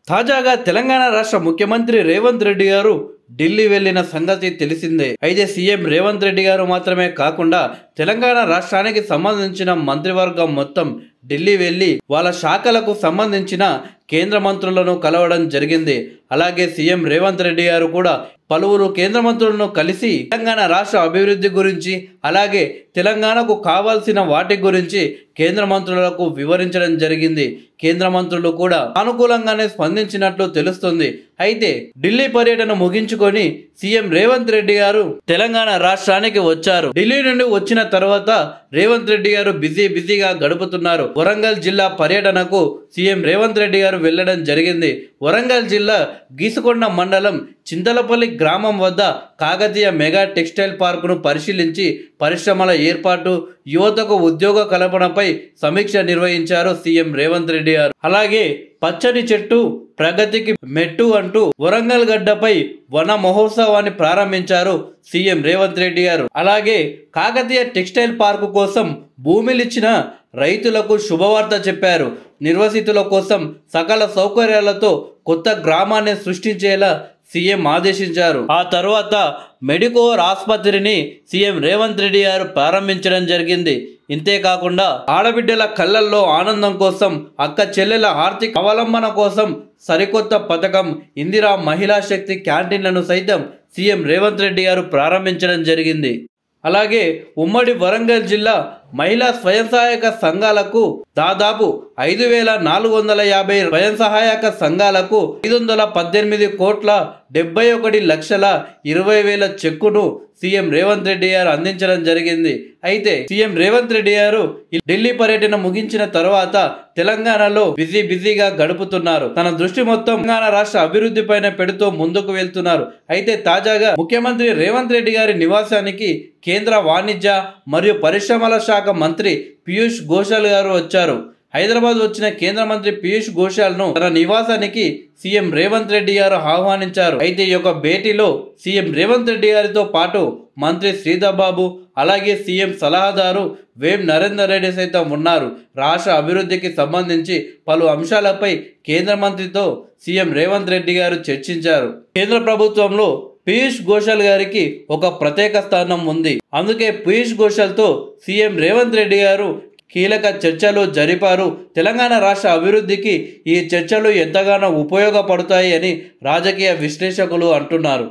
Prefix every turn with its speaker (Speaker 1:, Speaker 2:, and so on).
Speaker 1: తాజాగా తెలంగాణ రాష్ట్ర ముఖ్యమంత్రి రేవంత్ రెడ్డి గారు ఢిల్లీ వెళ్లిన సంగతి తెలిసిందే. అయితే సీఎం రేవంత్ రెడ్డి గారు మాత్రమే కాకుండా తెలంగాణ రాష్ట్రానికి సంబంధించిన మంత్రివర్గం మొత్తం ఢిల్లీ వెళ్లి వాళ్ళ శాఖలకు సంబంధించిన కేంద్ర మంత్రులను కలవడం జరిగింది. అలాగే సీఎం రేవంత్ రెడ్డి గారు కూడా పలువురు కేంద్ర మంత్రులను కలిసి తెలంగాణ రాష్ట్ర అభివృద్ధి గురించి, అలాగే తెలంగాణకు కావాల్సిన వాటి గురించి కేంద్ర మంత్రులకు వివరించడం జరిగింది. కేంద్ర మంత్రులు కూడా అనుకూలంగానే స్పందించినట్లు తెలుస్తుంది. అయితే ఢిల్లీ పర్యటన ముగించుకొని సీఎం రేవంత్ రెడ్డి గారు తెలంగాణ రాష్ట్రానికి వచ్చారు. ఢిల్లీ నుండి వచ్చిన తర్వాత రేవంత్ రెడ్డి గారు బిజీగా గడుపుతున్నారు. వరంగల్ జిల్లా పర్యటనకు సీఎం రేవంత్ రెడ్డి గారు వెళ్లడం జరిగింది. వరంగల్ జిల్లా గీసుకొండ మండలం చింతలపల్లి గ్రామం వద్ద కాకతీయ మెగా టెక్స్టైల్ పార్కును పరిశీలించి పరిశ్రమల ఏర్పాటు, యువతకు ఉద్యోగ కల్పనపై సమీక్ష నిర్వహించారు సీఎం రేవంత్ రెడ్డి గారు. అలాగే పచ్చని చెట్టు ప్రగతికి మెట్టు అంటూ వరంగల్ గడ్డపై వన మహోత్సవాన్ని ప్రారంభించారు సీఎం రేవంత్ రెడ్డి గారు. అలాగే కాకతీయ టెక్స్టైల్ పార్కు కోసం భూమిలిచ్చిన రైతులకు శుభవార్త చెప్పారు. నిర్వసితుల కోసం సకల సౌకర్యాలతో కొత్త గ్రామాన్ని సృష్టించేలా సీఎం ఆదేశించారు. ఆ తర్వాత మెడికోర్ ఆసుపత్రిని సీఎం రేవంత్ రెడ్డి గారు ప్రారంభించడం జరిగింది. ఇంతేకాకుండా ఆడబిడ్డల కళ్ళల్లో ఆనందం కోసం, అక్క చెల్లెల ఆర్థిక అవలంబన కోసం సరికొత్త పథకం ఇందిరా మహిళా శక్తి క్యాంటీన్లను సైతం సీఎం రేవంత్ రెడ్డి గారు ప్రారంభించడం జరిగింది. అలాగే ఉమ్మడి వరంగల్ జిల్లా మహిళా స్వయం సహాయక సంఘాలకు దాదాపు 5,450 స్వయం సహాయక సంఘాలకు 518,71,20,20,000 చెక్కును సీఎం రేవంత్ రెడ్డి గారు అందించడం జరిగింది. అయితే సీఎం రేవంత్ రెడ్డి గారు ఢిల్లీ పర్యటన ముగించిన తర్వాత తెలంగాణలో బిజీగా గడుపుతున్నారు. తన దృష్టి మొత్తం తెలంగాణ రాష్ట్ర అభివృద్ధి పైన పెడుతూ ముందుకు వెళ్తున్నారు. అయితే తాజాగా ముఖ్యమంత్రి రేవంత్ రెడ్డి గారి నివాసానికి కేంద్ర వాణిజ్య మరియు పరిశ్రమల శాఖ మంత్రి పీయూష్ గోయల్ గారు వచ్చారు. హైదరాబాద్ వచ్చిన కేంద్ర మంత్రి పీయూష్ గోయల్ ను తన నివాసానికి సీఎం రేవంత్ రెడ్డి గారు ఆహ్వానించారు. అయితే ఈ యొక్క భేటీలో సీఎం రేవంత్ రెడ్డి గారితో పాటు మంత్రి శ్రీధర్ బాబు, అలాగే సీఎం సలహాదారు వేం నరేందర్ రెడ్డి సైతం ఉన్నారు. రాష్ట్ర అభివృద్ధికి సంబంధించి పలు అంశాలపై కేంద్ర మంత్రితో సీఎం రేవంత్ రెడ్డి గారు చర్చించారు. కేంద్ర ప్రభుత్వంలో పీయూష్ గోయల్ గారికి ఒక ప్రత్యేక స్థానం ఉంది. అందుకే పీయూష్ గోయల్ తో సీఎం రేవంత్ రెడ్డి గారు కీలక చర్చలు జరిపారు. తెలంగాణ రాష్ట్ర అభివృద్ధికి ఈ చర్చలు ఎంతగానో ఉపయోగపడతాయి అని రాజకీయ విశ్లేషకులు అంటున్నారు.